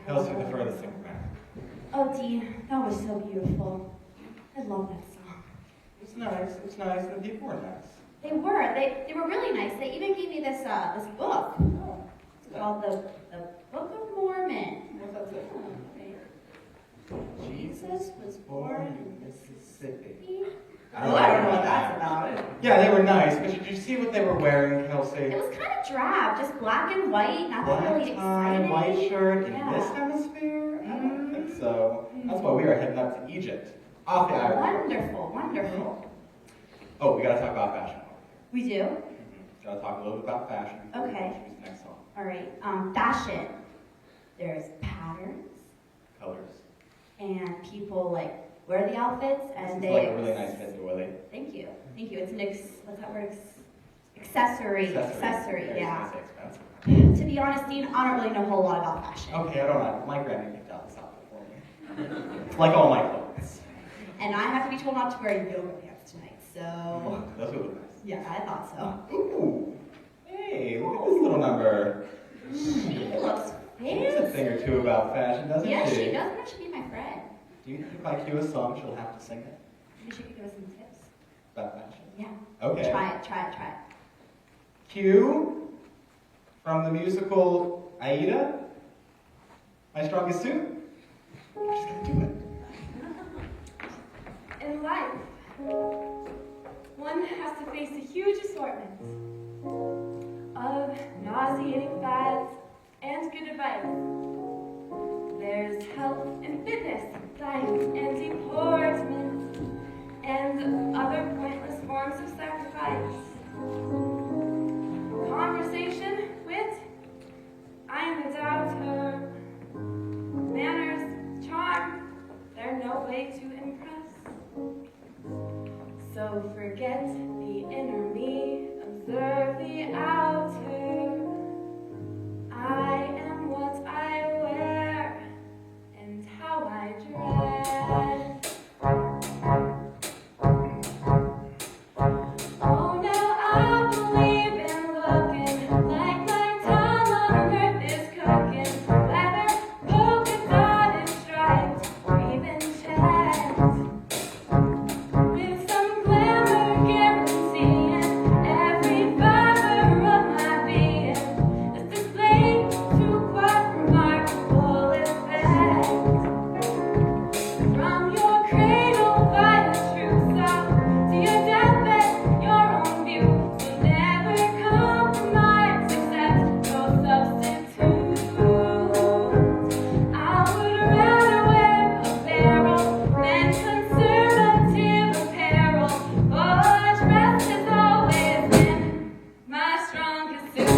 Kelsey, the furthest thing back. Oh, Dean, that was so beautiful. I love that song. It's nice. It's nice. The people were nice. They were. They were really nice. They even gave me this book. Oh, It's called the Book of Mormon. what's that say? Jesus was born in Mississippi. I don't know what that's about. Yeah, they were nice, but did you see what they were wearing, Kelsey? It was kind of drab, just black and white, nothing really exciting. White shirt in Yeah. this hemisphere? I don't think so. That's why we are heading up to Egypt. Off the island. Wonderful, wonderful. Oh, we gotta talk about fashion. We do? Gotta talk a little bit about fashion. Okay. Choose the next song. All right. Fashion. There's patterns, Colors. and people like wear the outfits, and This is they. like a really nice fit, Willie. Thank you. Thank you. It's an what's that word? Accessory. Accessory. Very Yeah. nice, expensive. To be honest, Dean, I don't really know a whole lot about fashion. Okay, I don't know. My granny picked out this outfit for me. Like all my clothes. And I have to be told not to wear yoga pants tonight, so. Those would look nice. Yeah, I thought so. Ooh. Hey, look at this little number. She looks She knows a fancy. thing or two about fashion, doesn't Yes, she? she does. Why don't she be my friend? Do you think if I cue a song, she'll have to sing it Maybe she could give us some tips. about fashion? Yeah. Okay. Try it. Cue from the musical Aida, My Strongest Suit. I'm just gonna do it. In life, one has to face a huge assortment of nauseating fads and good advice. There's health and fitness, diet and deportment, and other pointless forms of sacrifice. Conversation, wit, I am a doubter. Manners, charm, they're no way to impress. So forget the inner me, observe the outer. I am what I wear and how I dress. Oh, now I believe in looking like my time on earth is cooking. Leather, polka dotted stripes, or even checked. With some glamour guaranteeing every fiber of my being. This display to quite remarkable effect. From your cradle by the true south to your deathbed, your own view. So never compromise, accept no substitute. I would rather wear a barrel than conservative apparel. But dress has always been my strongest suit.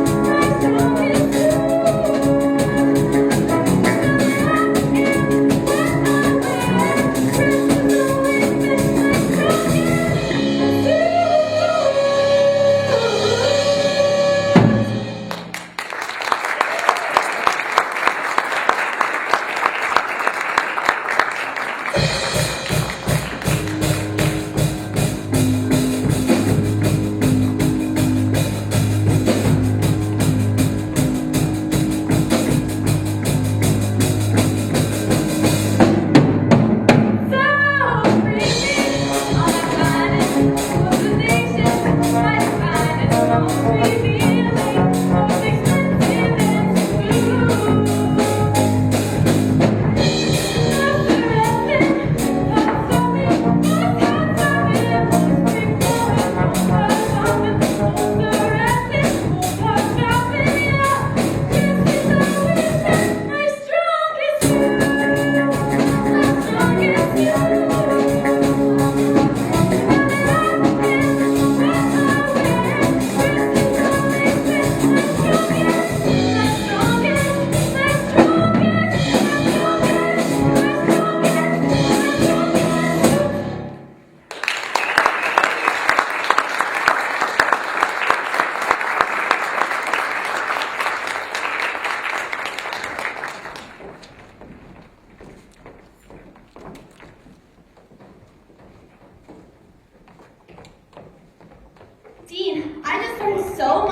My strongest suit.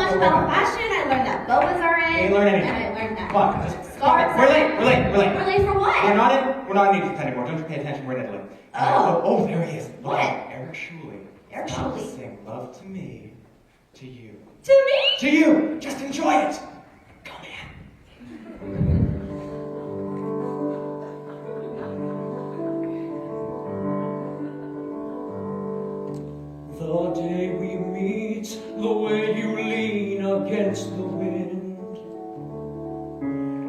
much about fashion. I learned that boas are in. You ain't learn anything. And I learned that Come on, just scarves. We're late. We're late for what? We're not in Egypt anymore. Don't you pay attention. We're in Italy. Oh, there he is. Look, What? Eric Shuley. Eric About to Shuley. sing Love to Me, to you. To me? To you. Just enjoy it. Come in. The day we meet, the way you lean against the wind,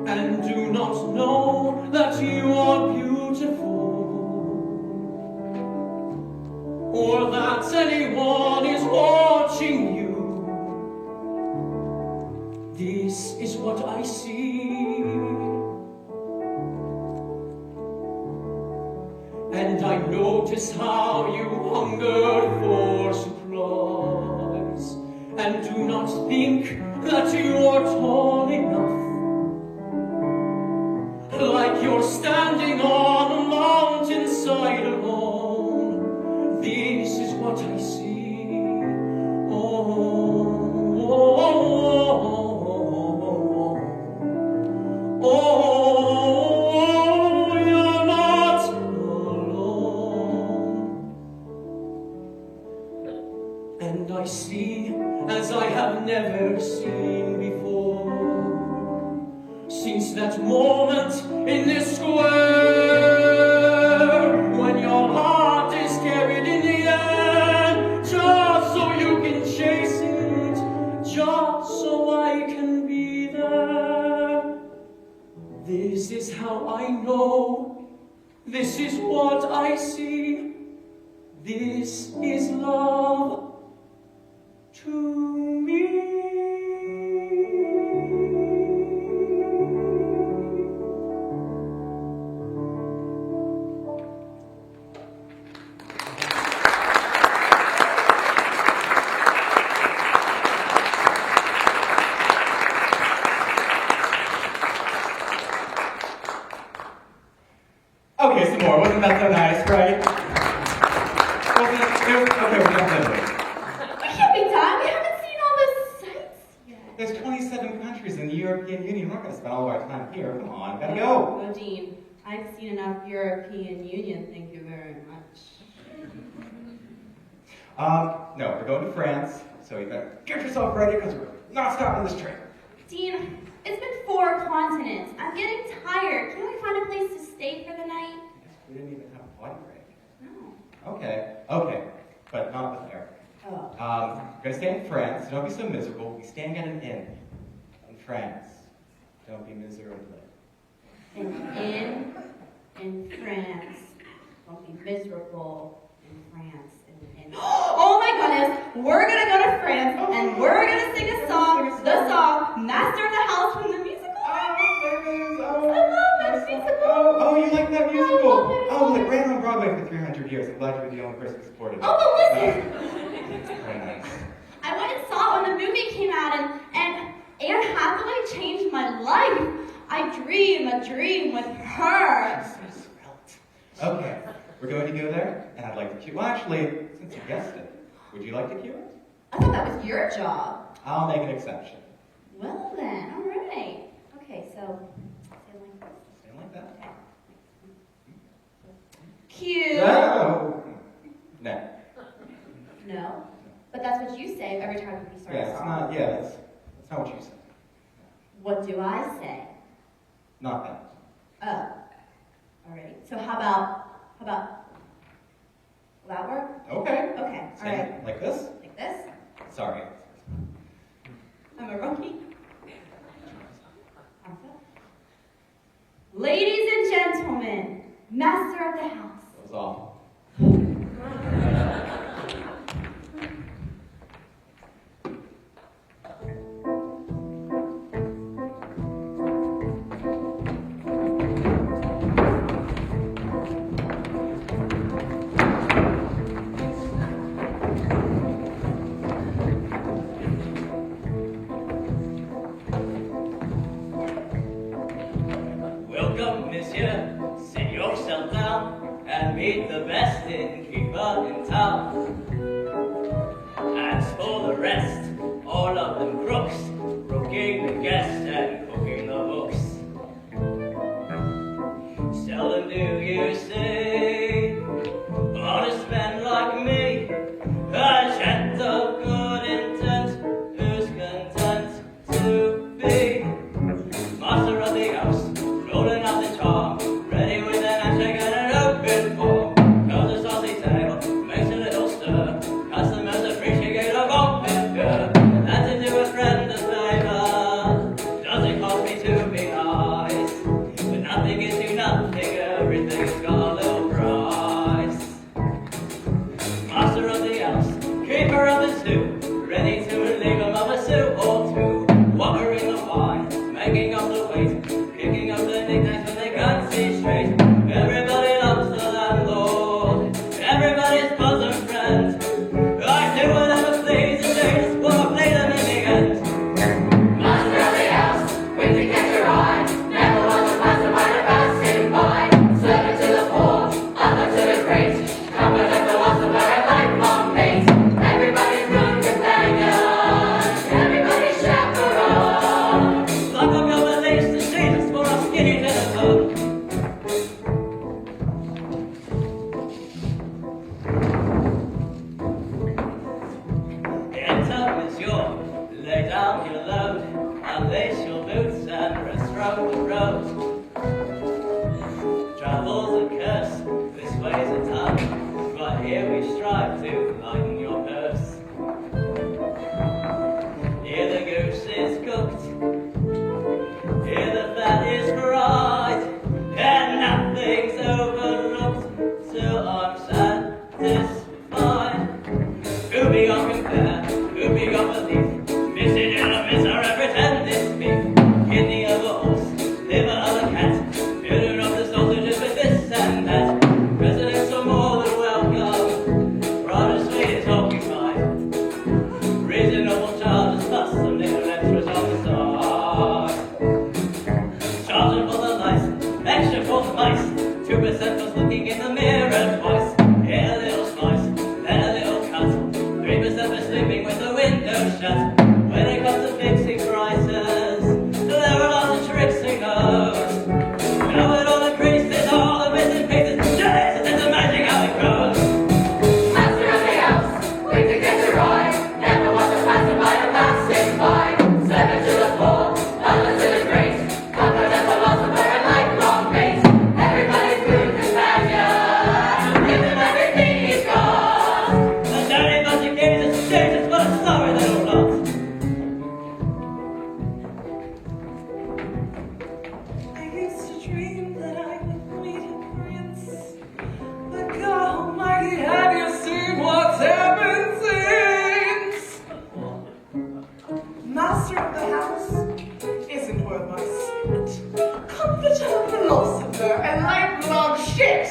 and do not know that you are beautiful, or that anyone is watching you. This is what I see, and I notice how you hunger for surprise, and do not think that you are tall enough, like you're standing on a mountainside alone. This is what I see. Oh, you're not alone. And I see as I have never seen before, since that moment in this square, when your heart is carried in the air, just so you can chase it, just so I can be there. This is how I know, this is what I see, this is love to me. Okay, some more. Wasn't that so nice, right? Okay, we're jumping into it. We can't be done. We haven't seen all the sights yet. There's 27 countries in the European Union. We're not going to spend all of our time here. Come on, gotta go. Oh, Dean, I've seen enough European Union, thank you very much. No, we're going to France, so you better get yourself ready because we're not stopping this train. Dean, it's been 4 continents. I'm getting tired. Can we find a place to stay for the night? We didn't even have a potty break. No. Okay, but not with Eric. Oh. We're gonna stay in France. Don't be so miserable. We staying at an inn in France. Don't be miserable. An inn in France. Don't be miserable in France. Oh my goodness! We're gonna go to France and we're gonna sing a song, the song Master of the House from the musical. Oh, there it is. I love that musical. Oh, you like that musical? I love it. Oh, well, it ran on Broadway for 300 years. I'm glad you were the only person who supported it. Oh, but listen! Very nice. I went and saw it when the movie came out, and Anne Hathaway changed my life. I dream a dream with her. She's so svelte. Okay, we're going to go there, and I'd like to cue. Well, actually, since you guessed it, would you like to cue it? I thought that was your job. I'll make an exception. Well then, all right. Okay, so Stand like that. cue. No. No. No, but that's what you say every time you start a Yeah, it's song. not. Yeah, that's not what you said. What do I say? Not that. Oh, all right. So how about? Will that work? Okay. Okay, all Stand right. like this. Like this. Sorry. I'm a rookie. Ladies and gentlemen, master of the house. That was awful. Welcome, monsieur. Sit yourself down and meet the best innkeeper in town. As for the rest, all of them cross To be on compare, to be on belief, missing elements are represent this beef. Kidney of a horse, liver of a cat, filling up the sausages with this and that. Residents are more than welcome, Broader Street is occupied. Reasonable charges plus some little extras on the side. Charging for the license, extra for the mice, 2% was looking in the mirror twice. Here a little slice, then a little cut, 3% for sleeping with the window shut. When it comes to fixing prices, there are lots of tricks he knows. Now it all increases, all the missing pieces, Jesus, it's amazing how it grows. Master of the house, wait to get it right. Never want to pass by a passing by. Seven to the poor, others to the great. Comfort and philosopher and lifelong mate. Everybody's good companion. Give him everything he's got. The dirty bunch of kids, it's Jesus, what a sorry little lot. I used to dream that I would meet a prince, but God Almighty, have you seen what's happened since? Master of the house isn't worth my seat. Comforter, philosopher, and lifelong shit.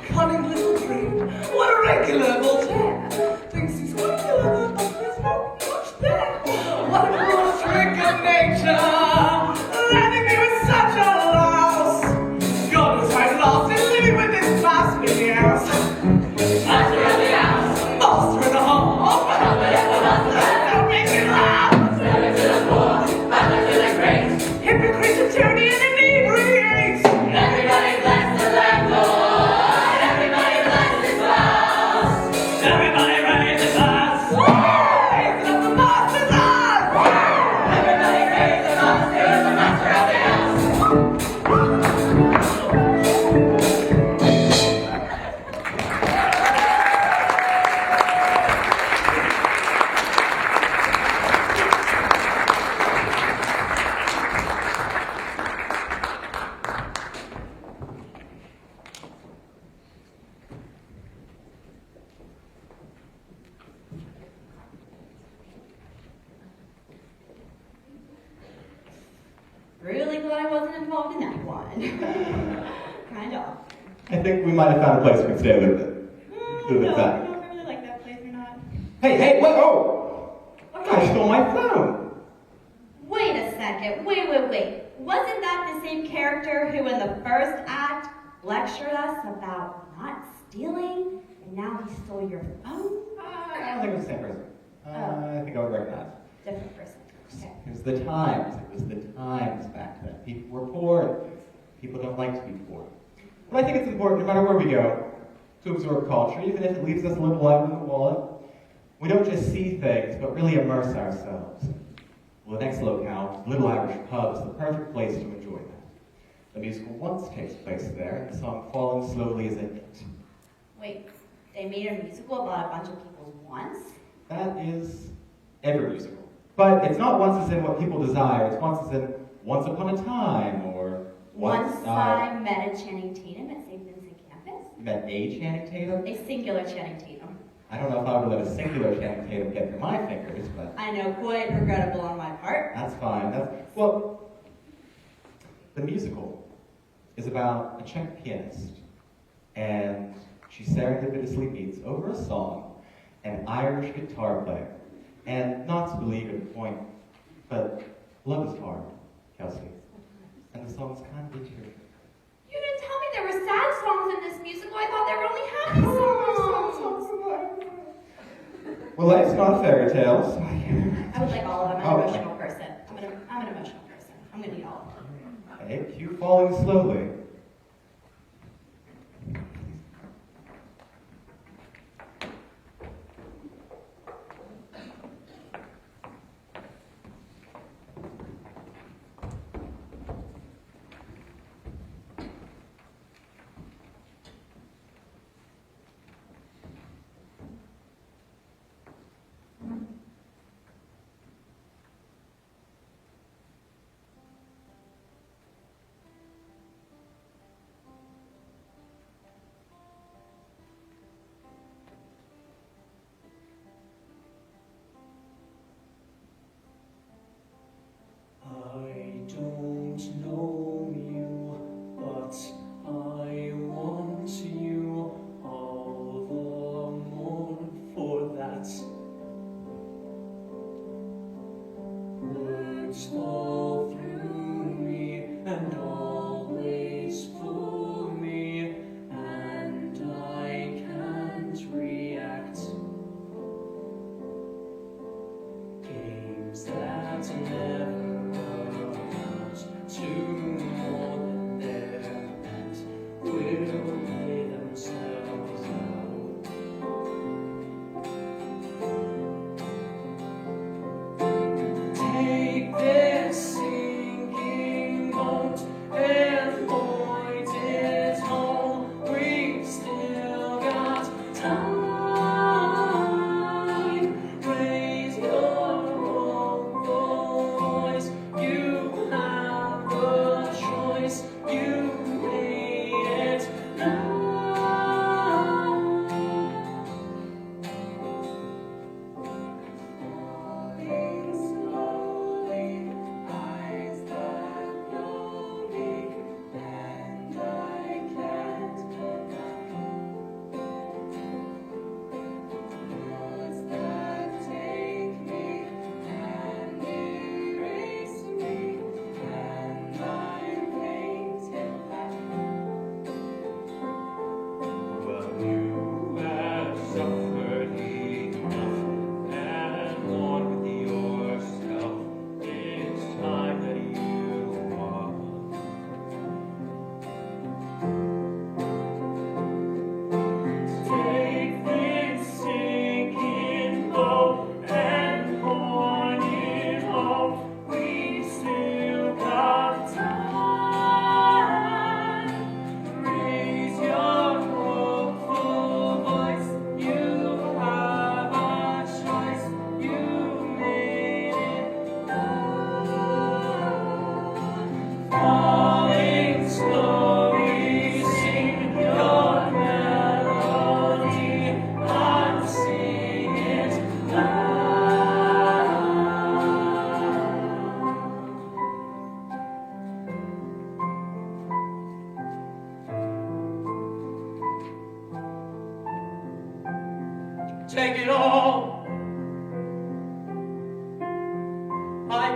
Cunning little dream, what a regular Voltaire. Thinks he's quite clever, but there's not much there. What a cruel trick of nature, landing me with such a loss. God is my loss in living with this bastard house. Master of the house, Master in the hall, comfort and philosopher. don't make me laugh. Seven to the poor, others to the great. Hypocrite, tyranny, and inebriate. Everybody bless the landlord. Everybody bless his house. Everybody raise the glass. Raise up the master's eyes. Everybody raise the master, the master of the house. Really glad I wasn't involved in that one. Kind of. I think we might have found a place we can stay a little bit. No, I don't really like that place or not. Hey, what? Oh! I stole my phone! Wait a second. Wait. Wasn't that the same character who in the first act lectured us about not stealing, and now he stole your phone? I don't think it was the same person. I think I would recognize. Different person. Okay. It was the times. It was the times back then. People were poor. People don't like to be poor. But I think it's important, no matter where we go, to absorb culture, even if it leaves us a little lighter in the wallet. We don't just see things, but really immerse ourselves. Well, the next locale, Little Irish Pub, is the perfect place to enjoy that. The musical Once takes place there, and the song Falling Slowly is in it. Wait, they made a musical about a bunch of people's wants? That is every musical. But it's not once as in what people desire, it's once as in once upon a time, or Once I met a Channing Tatum at St. Vincent campus. You met a Channing Tatum? A singular Channing Tatum. I don't know if I would let a singular Channing Tatum get through my fingers, but I know, quite regrettable on my part. that's fine. Well, the musical is about a Czech pianist, and she serendipitously meets over a song an Irish guitar player. And not to believe in the point, but love is hard, Kelsey. And the song's kind of tearful. You didn't tell me there were sad songs in this musical. I thought there were only happy songs. Well, life's not a fairy tale, so I would like all of them. I'm Oh, an emotional person. I'm an emotional person. I'm gonna need all of them. hey, cue falling slowly.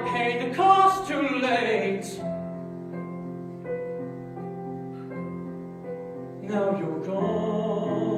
paid the cost too late. Now you're gone.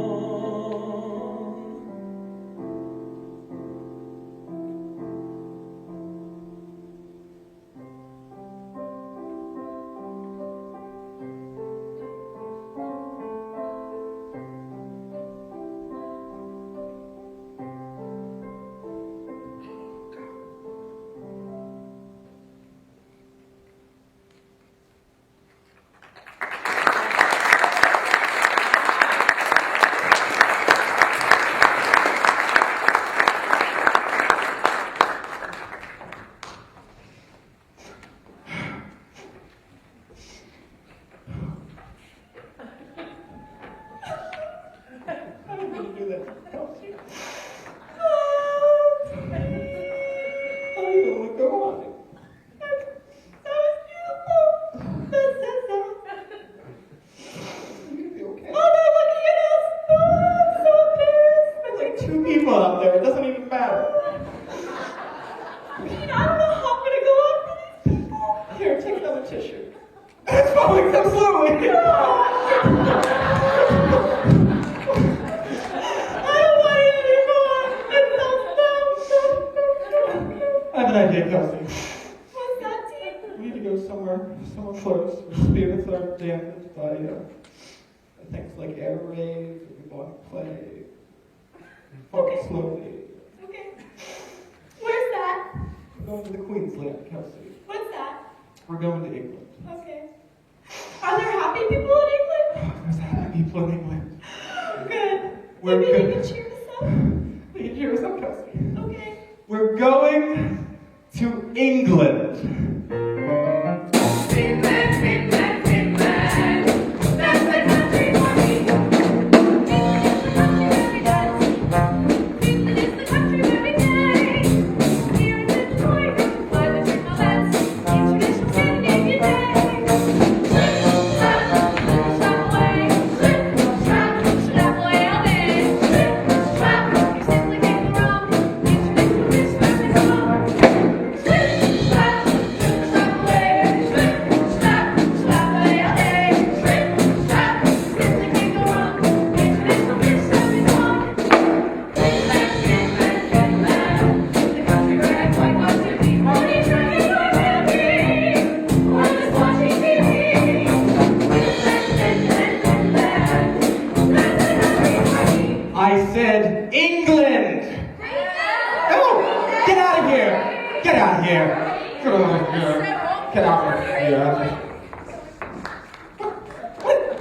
I didn't mean to do that. Kelsey. I don't even want to go on it. That was beautiful. That's so sad. You're gonna be okay. Oh, they're looking at us. Oh, I'm so embarrassed. There's like 2 people out there. It doesn't even matter. I don't know how I'm gonna go on for these people. Here, take another tissue. It's falling so slowly. I don't want it anymore. It's so I have an idea, Kelsey. What's that, T? We need to go somewhere close where spirits are damaged by things like air raids, or bubonic plague. Walk slowly. Okay. Where's that? We're going to the Queensland, Kelsey. What's that? We're going to England. Okay. Are there happy people in England? There's happy people in England. Good. We're Maybe good. you can cheer us up. They can cheer us up, Kelsey. Okay. We're going to England. Finland, Finland, Finland. That's the country for me. Finland is the country where we dance. Here in Detroit, fly the trick events. Traditional Scandinavian dance. Slip, slap, slap away. Slip, slap, slap away all day. Slip, slap, you simply can't go wrong. Traditional dish where we belong. Slip, slap, slap away. Slip, slap, slap away all day. Slip, slap, simply can't go wrong. Traditional dish where we belong. Finland, Finland, Finland, the country where I quite want to be. Only drinking my coffee, or just watching TV. Finland, Finland, Finland, that's the country for me. I said England! No! Get out of here! Get out of here! Get out of here! Get out of here!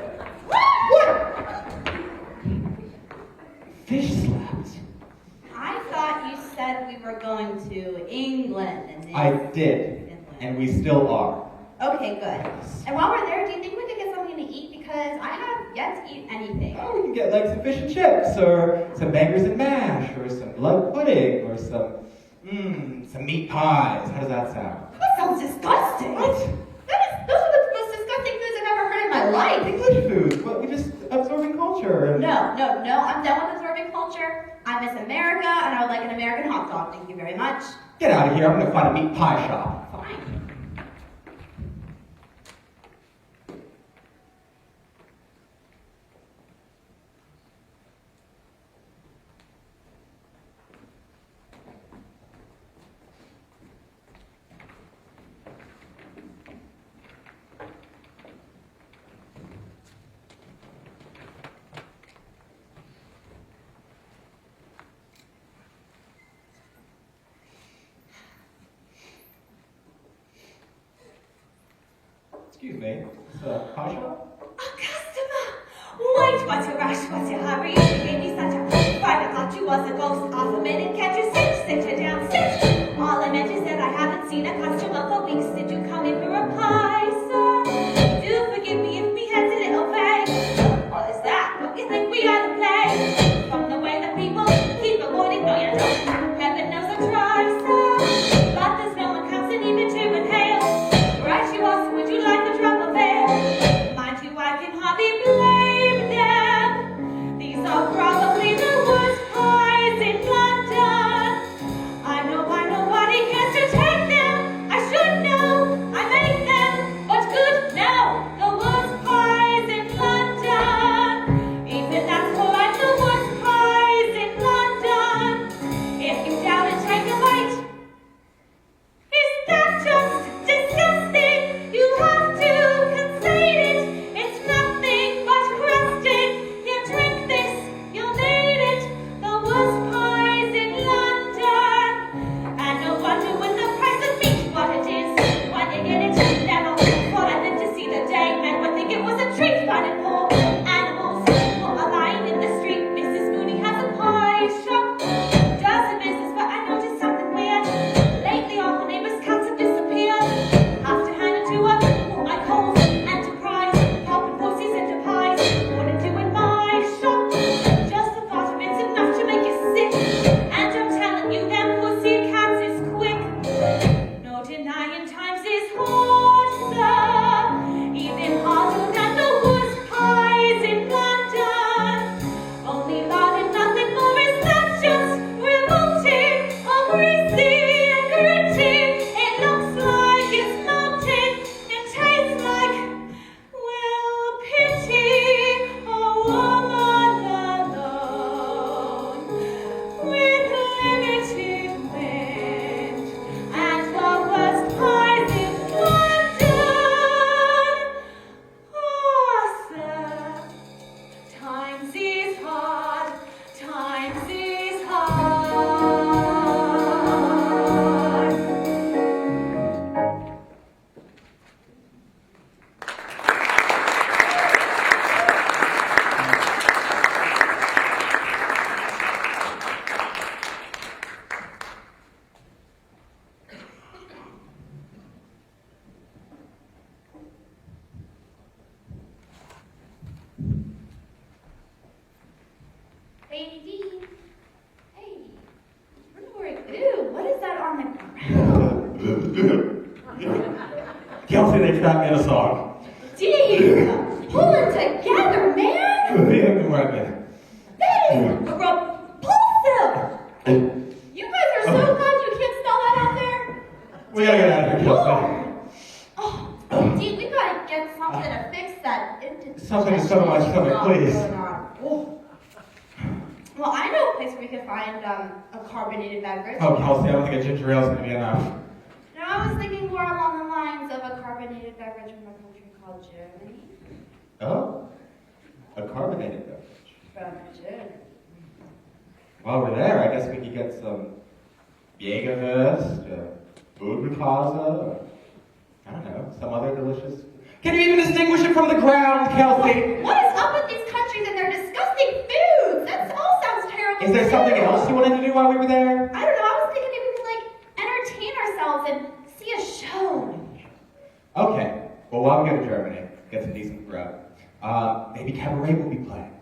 What? Fish slapped. I thought you said we were going to England and then I did, and we still are. Okay, good. And while we're there, do you think we could get something to eat? Because I have yet to eat anything. Oh, we can get like some fish and chips, or some bangers and mash, or some blood pudding, or some meat pies. How does that sound? That sounds disgusting. What? Those are the most disgusting foods I've ever heard in my life. English food. Well, we just absorbing culture. And No, I'm done with absorbing culture. I miss America, and I would like an American hot dog. Thank you very much. Get out of here. I'm gonna find a meat pie shop. Fine. Excuse me. It's a pie shop? A customer! Wait, what's your rush? What's your hurry? You gave me such a fright. I thought you was a ghost. Half a minute, can't you sit you down, sit. All I meant is that I haven't seen a customer for weeks. Did you come in for a pie, sir? Do forgive me if me head's a little vague. What is that? Don't you think we ought to play? From the way that people keep avoiding, no you don't. Heaven knows I try, sir. But there's no one comes in even to inhale. Right you are, so would you like a drop of ale? Mind you, I can hardly blame them. These are probably the worst pies in London. Kelsey, they trapped me in a song. Deep! Pull it together, man! That is repulsive! You guys are so glad you can't spell that out there? We gotta get out of here, Kelsey. Oh, Dean, we gotta get something to fix that. Something to settle my stomach, please. Well, I know a place where we could find a carbonated beverage. Oh, Kelsey, I don't think a ginger ale is gonna be enough. No, I was thinking more along the lines of a carbonated beverage from a country called Germany. Oh? A carbonated beverage. From Germany. While we're there, I guess we could get some Jägerwurst, Budweiser, I don't know, some other delicious... Can you even distinguish it from the ground, Kelsey? What is up with these countries and their disgusting foods? That all sounds terrible. Is there something else you wanted to do while we were there? I don't know. I was thinking maybe we could entertain ourselves and see a show. Okay. Well, while we go to Germany, get some decent grub. Maybe Cabaret will be playing.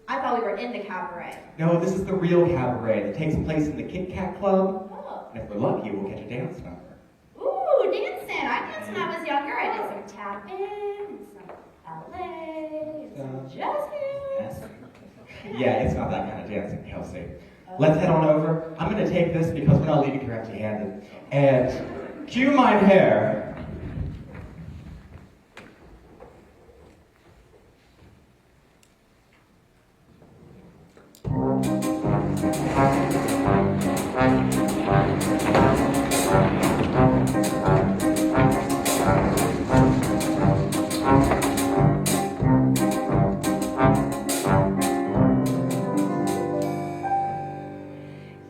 I thought we were in the cabaret. No, this is the real Cabaret. It takes place in the Kit Kat Club. Oh. And if we're lucky, we'll catch a dance number. Ooh, dancing. I danced when I was younger. I did some tapping, and some ballet, and some jazz hands. Yeah, it's not that kind of dancing, Kelsey. Let's head on over. I'm going to take this because we're not leaving here empty-handed. And cue my hair.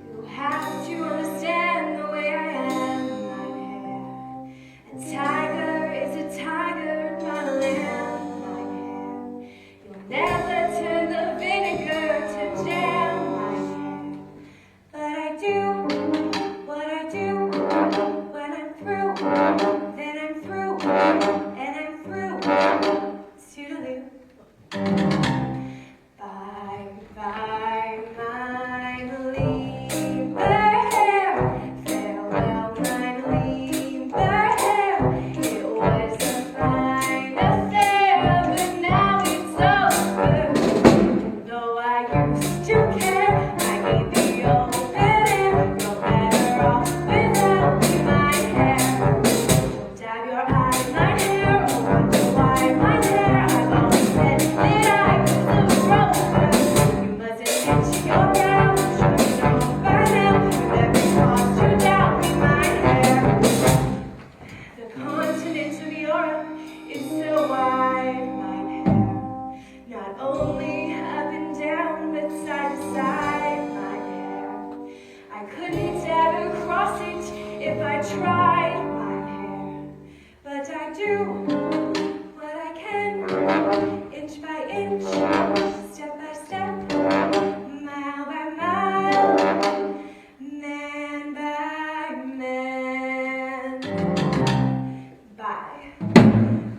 You have to understand the way I am, my hair. A tiger is a tiger, not a lamb, my hair. You'll never turn the vinegar to jam, my hair. But I do what I do when I'm through. Then I'm through, and I'm through. Toodaloo. Bye, bye, my believer hair. Farewell, my believer hair. It was a fine affair, but now it's over. Though I used to care, I need the open air. You're better off without my hair. Don't dab your eye, my hair, or wonder why my hair. I've always said that I was a rover. You mustn't pinch your brow, should know by now. With every cause to doubt me, my hair. The continent of Europe is so wide, my hair. Not only up and down, but side to side, my hair. I couldn't ever cross it if I tried, my hair. But I do what I can, inch by inch, step by step, mile by mile, man by man. Bye,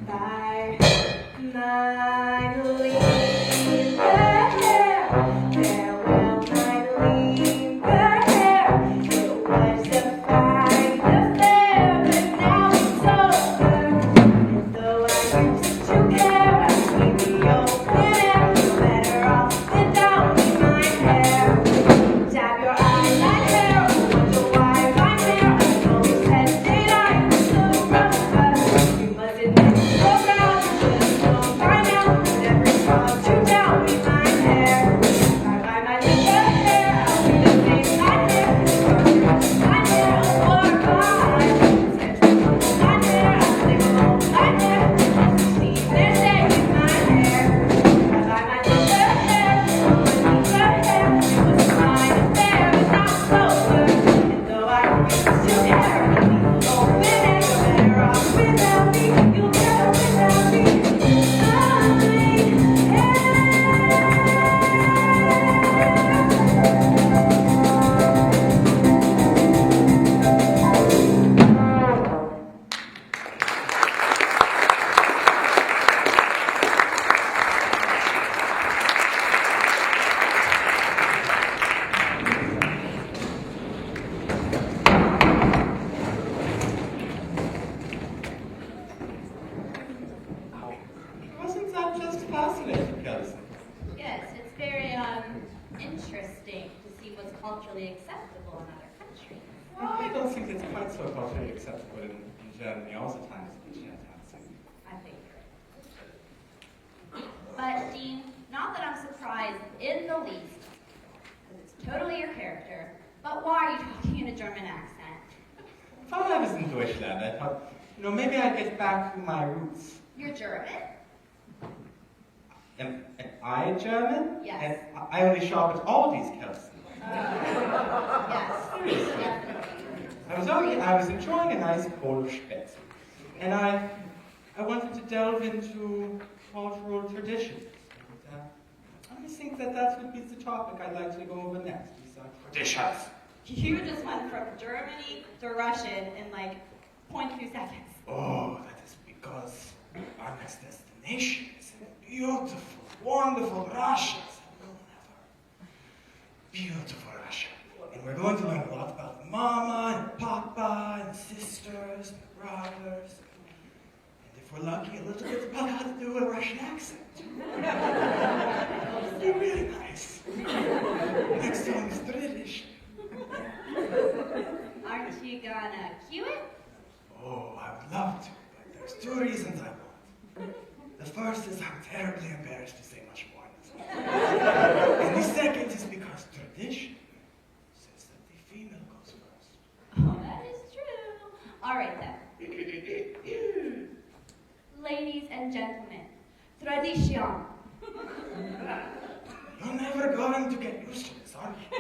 bye, my believer hair. Farewell, my believer hair. It was a fine affair, but now it's over. don't think it's quite so culturally acceptable in Germany all the time as we dancing. I think you're right. But, Dean, not that I'm surprised in the least, because it's totally your character, but why are you talking in a German accent? While I was in Deutschland, I thought, maybe I'd get back to my roots. You're German? Am I German? Yes. And I only shop at Aldi's, Kelsey. Yes, definitely. I was enjoying a nice Polish Spätzle, and I wanted to delve into cultural traditions. And I think that would be the topic I'd like to go over next. Traditions. You just went from Germany to Russian in like 0.2 seconds. Oh, that is because our next destination is in beautiful, wonderful Russia. Beautiful Russia. And we're going to learn a lot about Mama and Papa and sisters and brothers. And if we're lucky, a little bit about how to do a Russian accent. It'll be really nice. Next song is tradition. Aren't you gonna cue it? Oh, I would love to, but there's two reasons I won't. The first is I'm terribly embarrassed to say much more in this song. And the second is because tradition says that the female goes first. Oh, that is true. All right, then. Ladies and gentlemen, tradition. You're never going to get used to this, are you?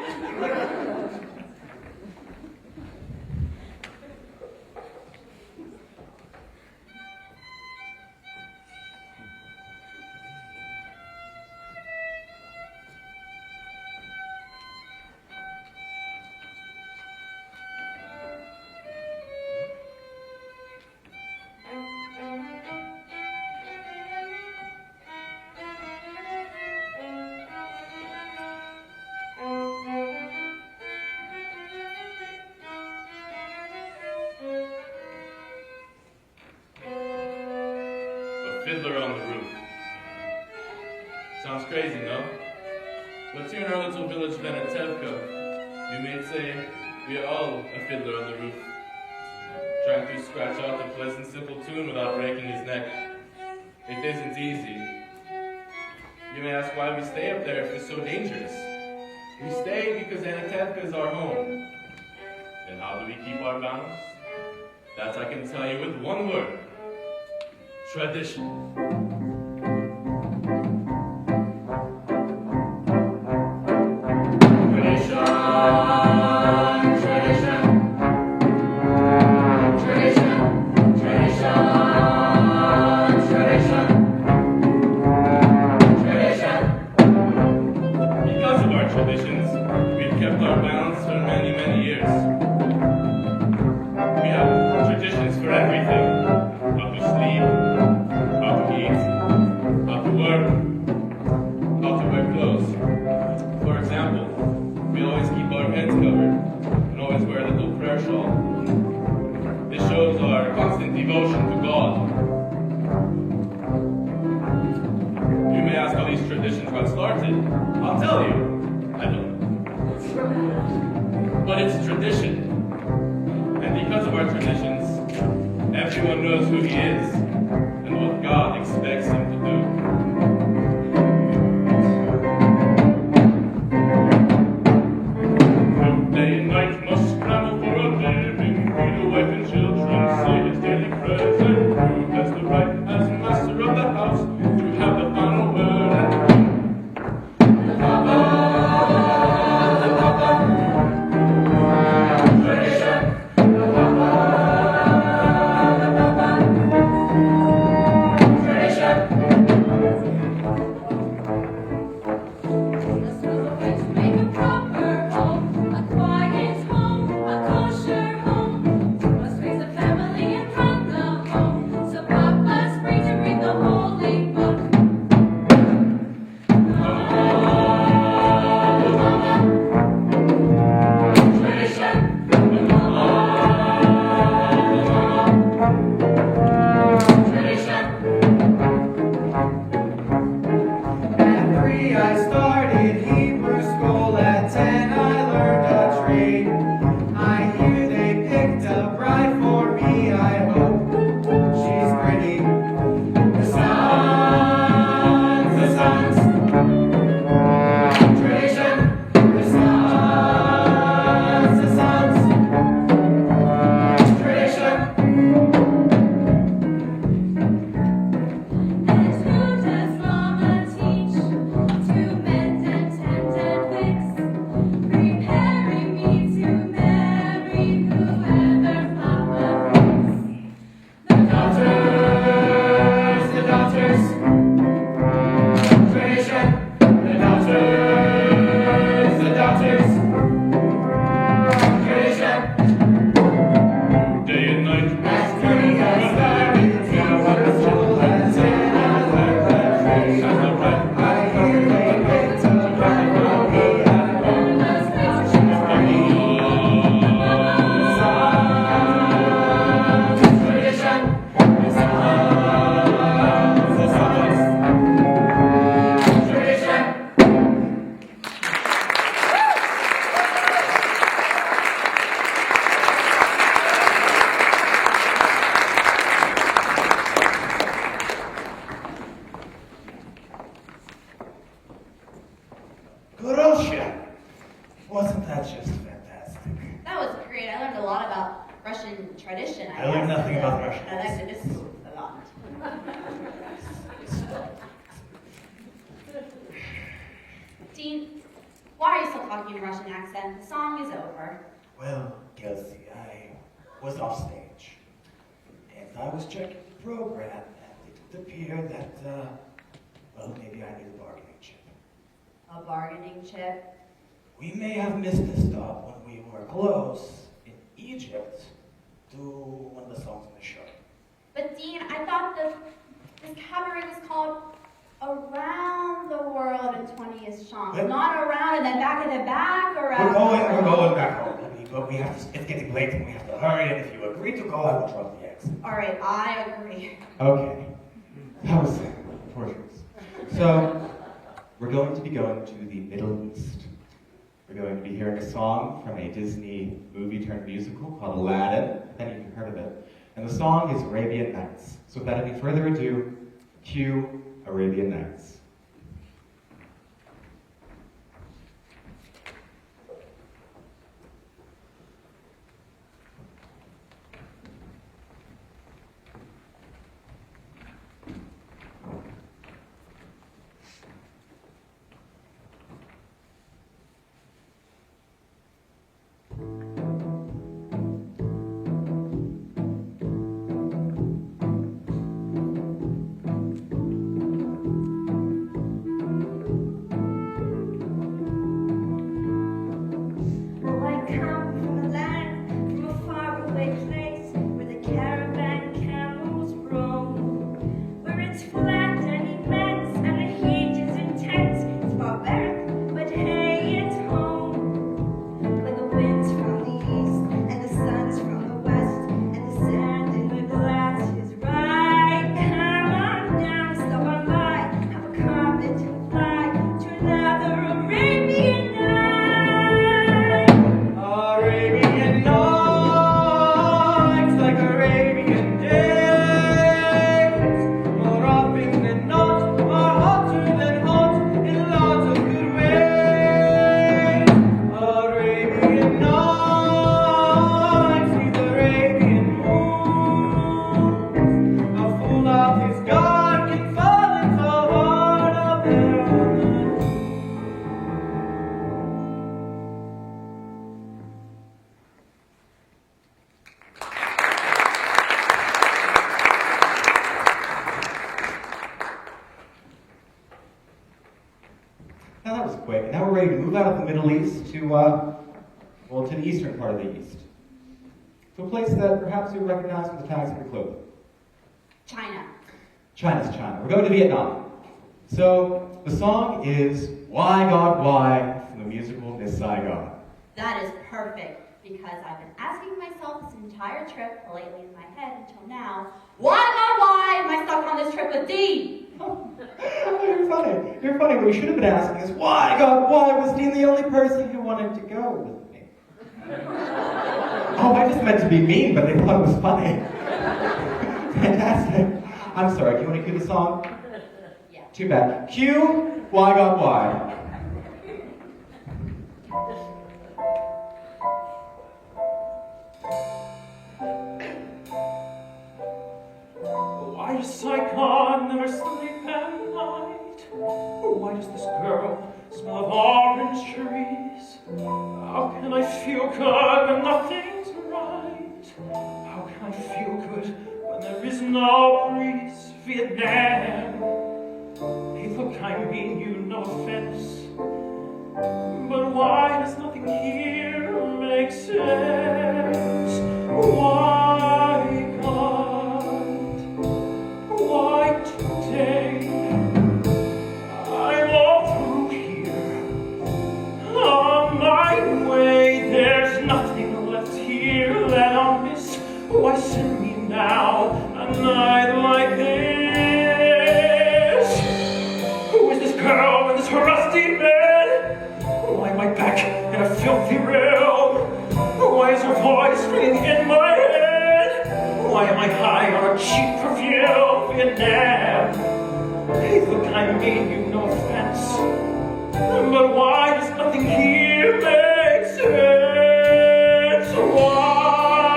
Fiddler on the roof. Sounds crazy, no? But here in our little village Venetevka, you may say we are all a fiddler on the roof, trying to scratch out a pleasant, simple tune without breaking his neck. It isn't easy. You may ask why we stay up there if it's so dangerous. We stay because Venetevka is our home. And how do we keep our balance? That I can tell you with one word. Tradition. Because of our traditions, we've kept our balance for many, many years. We have traditions for everything. How to sleep, how to eat, how to work, how to wear clothes. For example, we always keep our heads covered and always wear a little prayer shawl. This shows our constant devotion to God. You may ask how these traditions got started. I'll tell you. I don't know. But it's tradition. And because of our traditions, everyone knows who he is and what God expects him to do. Day and night must scramble for a living, feed a wife and children, say his daily prayers, and prove has the right as master of the house to have the final word and the tradition. Tradition. about Russian tradition, I I learned guess. nothing about Russian. I like to discourse a lot. Dean, why are you still talking in a Russian accent? The song is over. Well, Kelsey, I was off stage. And I was checking the program, and it would appear that, well, maybe I need a bargaining chip. A bargaining chip? We may have missed a stop when we were close in Egypt to one of the songs in the show. But Dean, I thought this cabaret was called Around the World in 20th Chance. What? Not around and then back in the back, around. We're going back home, but we have to, it's getting late and we have to hurry, and if you agree to go, I will drop the exit. Alright, I agree. Okay. That was torturous. So, we're going to be going to the Middle East. We're going to be hearing a song from a Disney movie turned musical called Aladdin. I think you've heard of it. And the song is Arabian Nights. So without any further ado, cue Arabian Nights. Oh, I come from a land, from a faraway place, where the caravan camels roam, where it's flat and immense, and the heat is intense. It's barbaric, but hey, it's home. Where the wind's from the east, and the sun's from the west, and the sand in the glass is right. Come on down, stop on by, have a carpet and fly to another Arabian night. Arabian nights, like Arabian days, more often than not, are hotter than hot in lots of good ways. Arabian nights, these Arabian moons, a fool of his God can fall into hard of their own. Now that was quick. Now we're ready to move out of the Middle East to, well, to the eastern part of the East. To a place that perhaps you recognize from the tags on your clothing. China. China's China. We're going to Vietnam. So, the song is Why God Why from the musical Miss Saigon. That is perfect, because I've been asking myself this entire trip lately in my head until now, why, God, why am I stuck on this trip with Dean? Oh, you're funny. You're funny. What you should have been asking is, why, God, why was Dean the only person who wanted to go with me? Oh, I just meant to be mean, but they thought it was funny. Fantastic. I'm sorry, do you want to cue the song? Yeah. Too bad. Cue Why, God, Why. Why does Saigon never sleep at night? Why does this girl smell of orange trees? How can I feel good when nothing's right? How can I feel good when there is no breeze? Vietnam, hey look, I mean you, no offense, but why does nothing here make sense? Why, God, why today? I'm all through here, on my way. There's nothing left here that I'll miss. Why send me now, a night like this? Who is this girl in this rusty bed? Why am I back in a filthy room? Why is her voice ringing in my head? Why am I high on a cheap perfume? Vietnam, hey look, I mean you, no offense, but why does nothing here make sense? Why?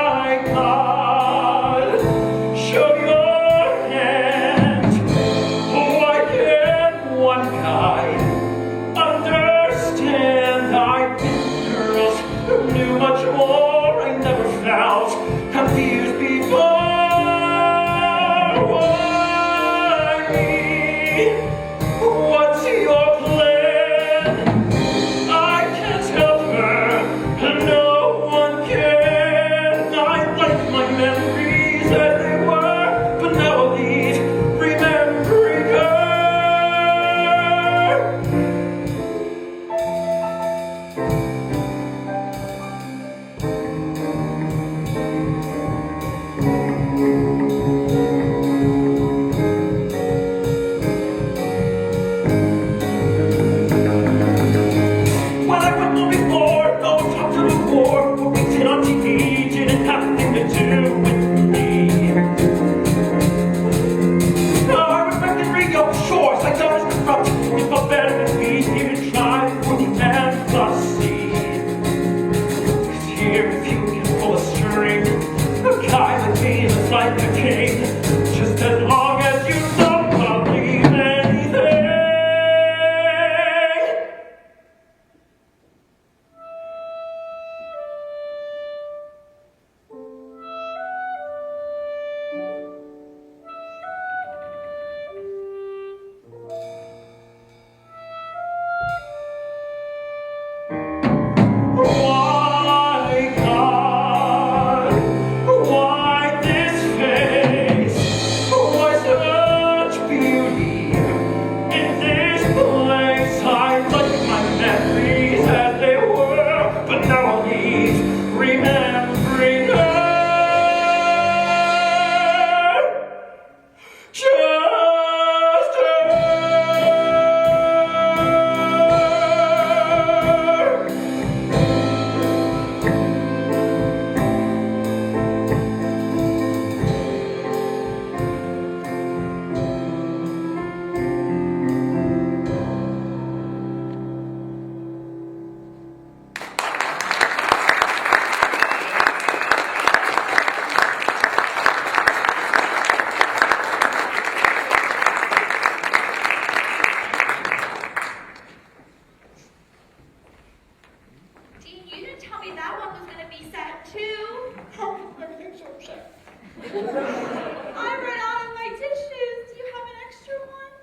I ran out of my tissues. Do you have an extra one?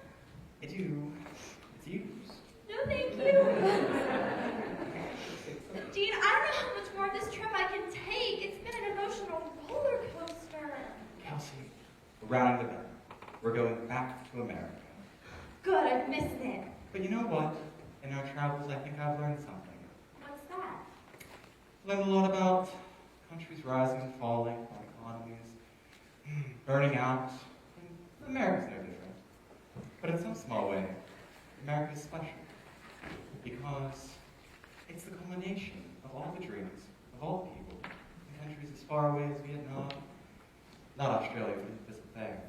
I do. It's used. No, thank you. Dean, I don't know how much more of this trip I can take. It's been an emotional roller coaster. Kelsey, we're rounding the bend. We're going back to America. Good, I've missed it. But you know what? In our travels, I think I've learned something. What's that? Learned a lot about countries rising and falling, our economies, burning out. And America's no different. But in some small way, America is special. Because it's the culmination of all the dreams of all the people in countries as far away as Vietnam. Not Australia, we didn't visit there.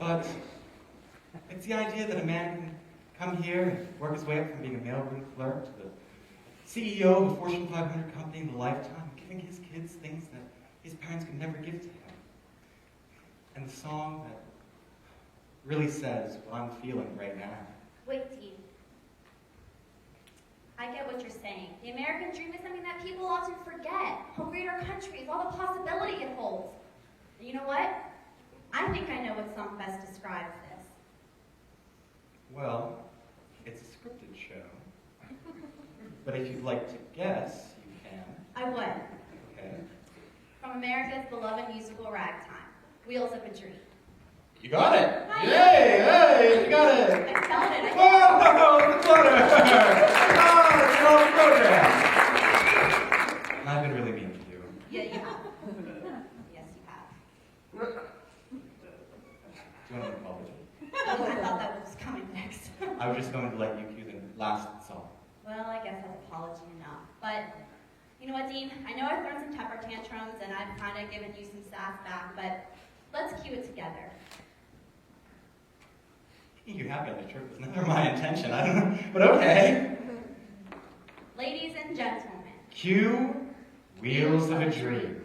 But it's the idea that a man can come here and work his way up from being a mailroom clerk to the CEO of a Fortune 500 company in a lifetime, giving his kids things that his parents could never give to him. And the song that really says what I'm feeling right now. Wait, Dean. I get what you're saying. The American dream is something that people often forget. How great our country is, all the possibility it holds. And you know what? I think I know what song best describes this. Well, it's a scripted show. But if you'd like to guess, you can. I would. Okay. From America's beloved musical ragtime, Wheels of a Dream. You got it! Hi. Yay! Hey! You got it! I spelled it. Whoa! The flutter! Oh, it's all program! And I've been really mean to you. Yeah, you have. Yes, you have. Do you want an apology? Oh, I thought that was coming next. I was just going to let you cue the last song. Well, I guess that's apology enough. But, you know what, Dean? I know I've thrown some temper tantrums and I've kind of given you some sass back, but let's cue it together. You happy on the trip was never my intention. I don't know, but okay. Ladies and gentlemen, Cue Wheels of a Dream.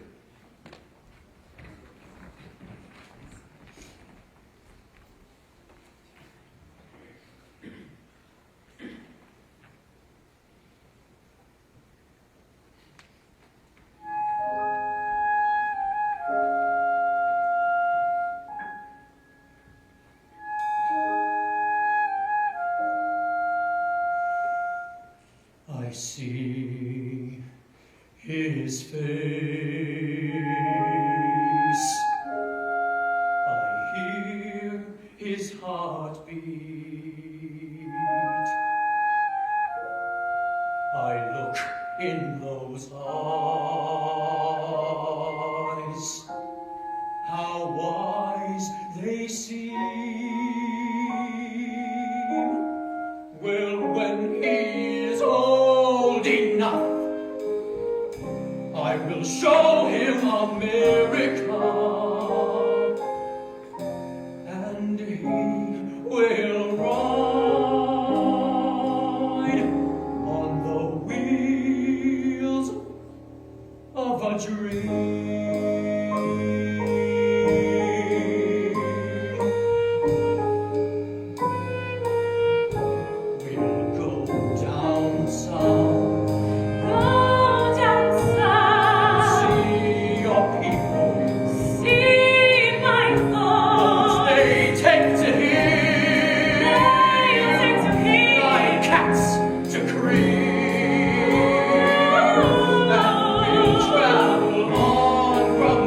I see his face. I hear his heartbeat. I look in those eyes. How wise they seem. Well, when he is old enough, I will show him America, and he will ride on the wheels of a dream. We'll go down south, Go down south, see your people, see my thoughts. they take to him, They take to him. like cats to cream. And we'll travel on from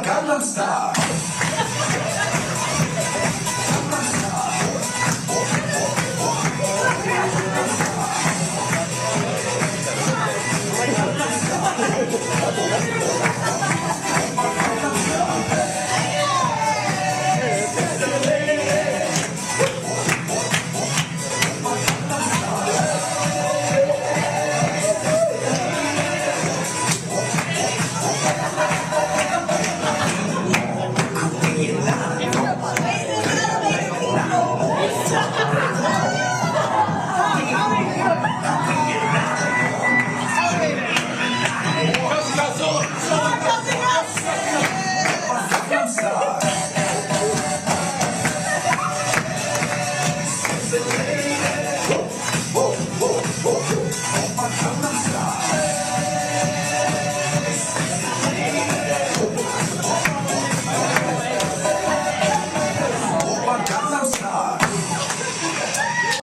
Gangnam Style.